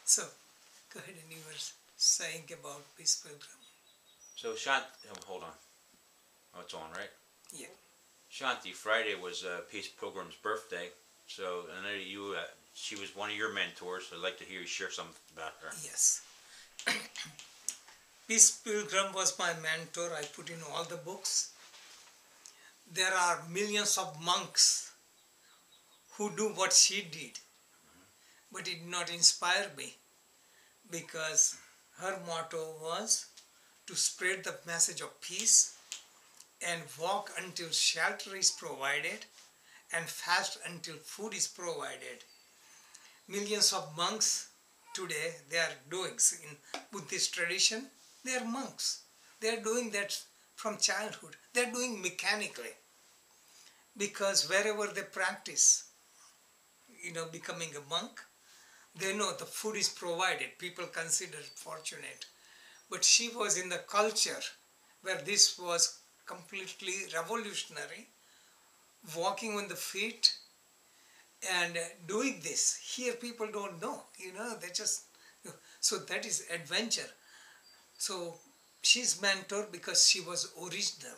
So, go ahead, and you were saying about Peace Pilgrim. So Shanti, hold on. Oh, it's on, right? Yeah. Shanti, Friday was Peace Pilgrim's birthday. So I know she was one of your mentors. So I'd like to hear you share something about her. Yes. Peace Pilgrim was my mentor. I put in all the books. There are millions of monks who do what she did, but it did not inspire me because her motto was to spread the message of peace and walk until shelter is provided and fast until food is provided. Millions of monks today, they are doing in Buddhist tradition, they are monks. They are doing that from childhood. They are doing mechanically because wherever they practice, becoming a monk, they know the food is provided. People consider fortunate. But she was in the culture where this was completely revolutionary, walking on the feet and doing this. Here people don't know, they just, so that is adventure. So she's mentor because she was original.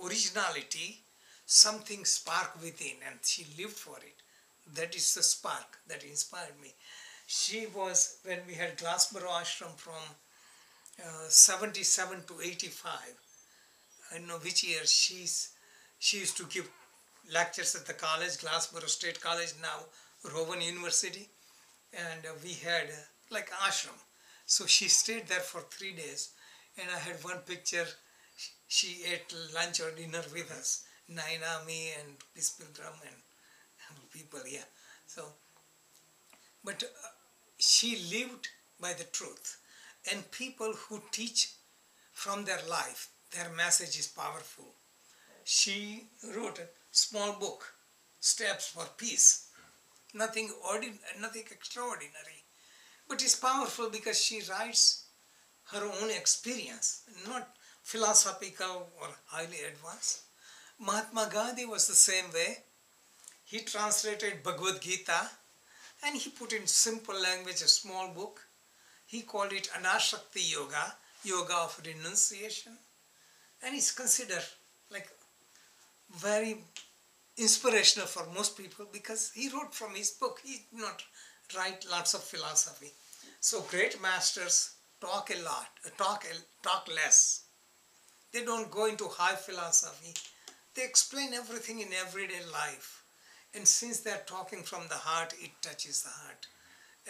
Originality, something spark within, and she lived for it. That is the spark that inspired me. She was, when we had Glassboro Ashram from 77 to 85, I don't know which year, she used to give lectures at the college, Glassboro State College, now Rowan University, and we had like ashram. So she stayed there for 3 days, and I had one picture. She ate lunch or dinner with us, Naina, me, and Peace Pilgrim, and people, yeah. So, but she lived by the truth, and people who teach from their life, their message is powerful. She wrote a small book, Steps for Peace. Nothing extraordinary, but it's powerful because she writes her own experience, not philosophical or highly advanced. Mahatma Gandhi was the same way. He translated Bhagavad Gita and he put in simple language a small book. He called it Anashakti Yoga, Yoga of Renunciation, and it's considered like very inspirational for most people because he wrote from his book. He did not write lots of philosophy. So great masters talk a lot, talk less. They don't go into high philosophy. They explain everything in everyday life. And since they're talking from the heart, it touches the heart.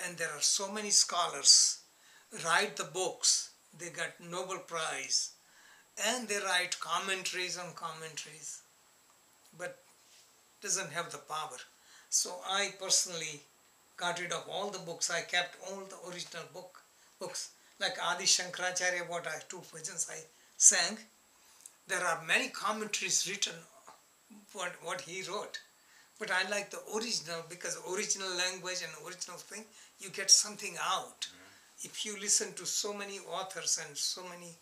And there are so many scholars write the books. They got Nobel Prize. And they write commentaries on commentaries. But doesn't have the power. So I personally got rid of all the books. I kept all the original books. Like Adi Shankaracharya, two bhajans I sang. There are many commentaries written what he wrote. But I like the original because original language and original thing, you get something out. If you listen to so many authors and so many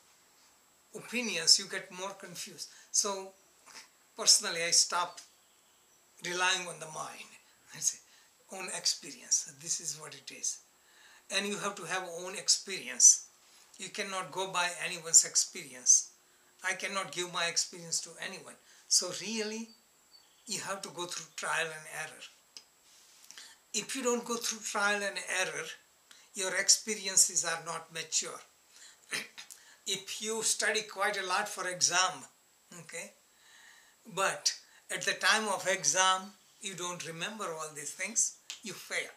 opinions, you get more confused. So personally, I stopped relying on the mind. I say, own experience. This is what it is. And you have to have own experience. You cannot go by anyone's experience. I cannot give my experience to anyone. So really, you have to go through trial and error. If you don't go through trial and error, your experiences are not mature. If you study quite a lot for exam, okay, but at the time of exam, you don't remember all these things, you fail.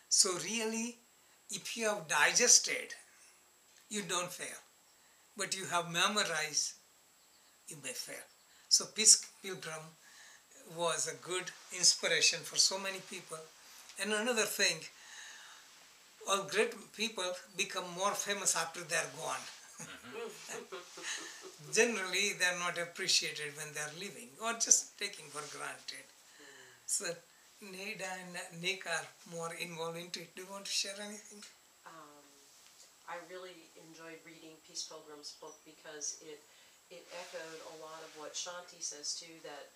So really, if you have digested, you don't fail. But you have memorized, you may fail. So Peace Pilgrim was a good inspiration for so many people. And another thing, all great people become more famous after they're gone. Generally, they're not appreciated when they're living or just taking for granted. So Neda and Nick are more involved into it. Do you want to share anything? I really enjoyed reading Peace Pilgrim's book because it echoed a lot of what Shanti says too, that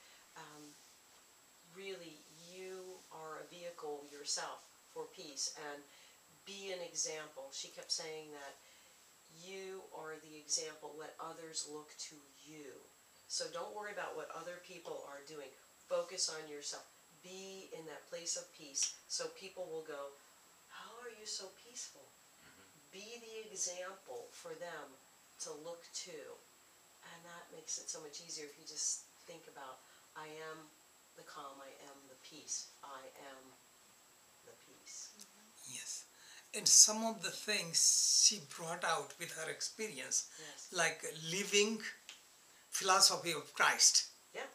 really you are a vehicle yourself for peace, and be an example. She kept saying that you are the example, let others look to you. So don't worry about what other people are doing. Focus on yourself. Be in that place of peace so people will go, how are you so peaceful? Be the example for them to look to. And that makes it so much easier if you just think about, I am the calm, I am the peace, I am the peace. Yes. And some of the things she brought out with her experience, Yes. like living philosophy of Christ. Yeah.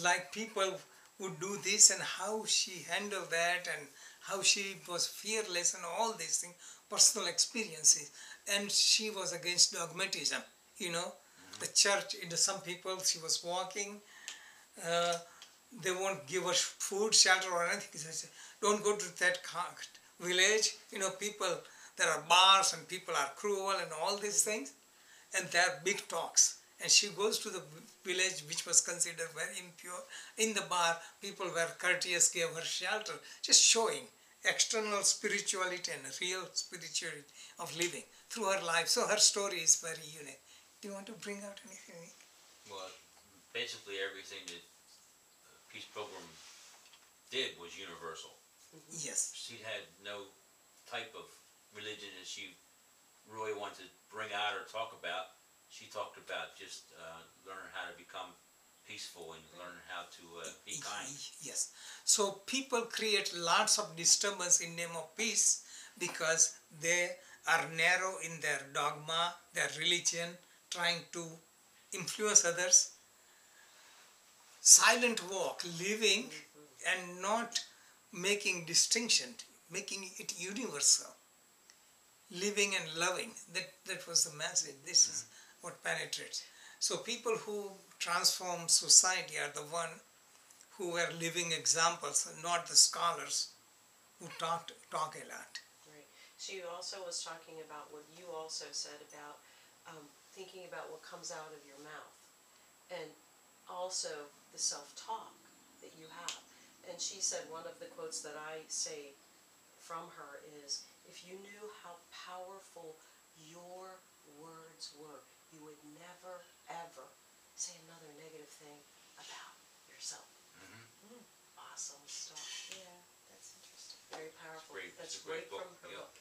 Like people would do this and how she handled that and how she was fearless and all these things, personal experiences. And she was against dogmatism, you know. The church, some people, she was walking, they won't give us food, shelter or anything. She said, don't go to that village, you know, people, there are bars and people are cruel and all these things. And there are big talks. And she goes to the village which was considered very impure. In the bar, people were courteous, gave her shelter, just showing external spirituality and real spirituality of living through her life. So her story is very unique. Do you want to bring out anything? Well, basically everything that Peace Pilgrim did was universal. Yes. She had no type of religion that she really wanted to bring out or talk about. She talked about just learning how to become peaceful and learning how to be kind. Yes. So people create lots of disturbance in name of peace because they are narrow in their dogma, their religion, trying to influence others. Silent walk, living and not making distinction, making it universal. Living and loving, that was the message. This is what penetrates. So people who transform society are the one who were living examples, not the scholars who talk a lot. Right. She also was talking about what you also said about thinking about what comes out of your mouth, and also the self-talk that you have. And she said one of the quotes that I say from her is, if you knew how powerful your words were, you would never, ever say another negative thing about yourself. Awesome stuff. Yeah, that's interesting. Very powerful. Great. That's It's a great right book. from her Yeah. book.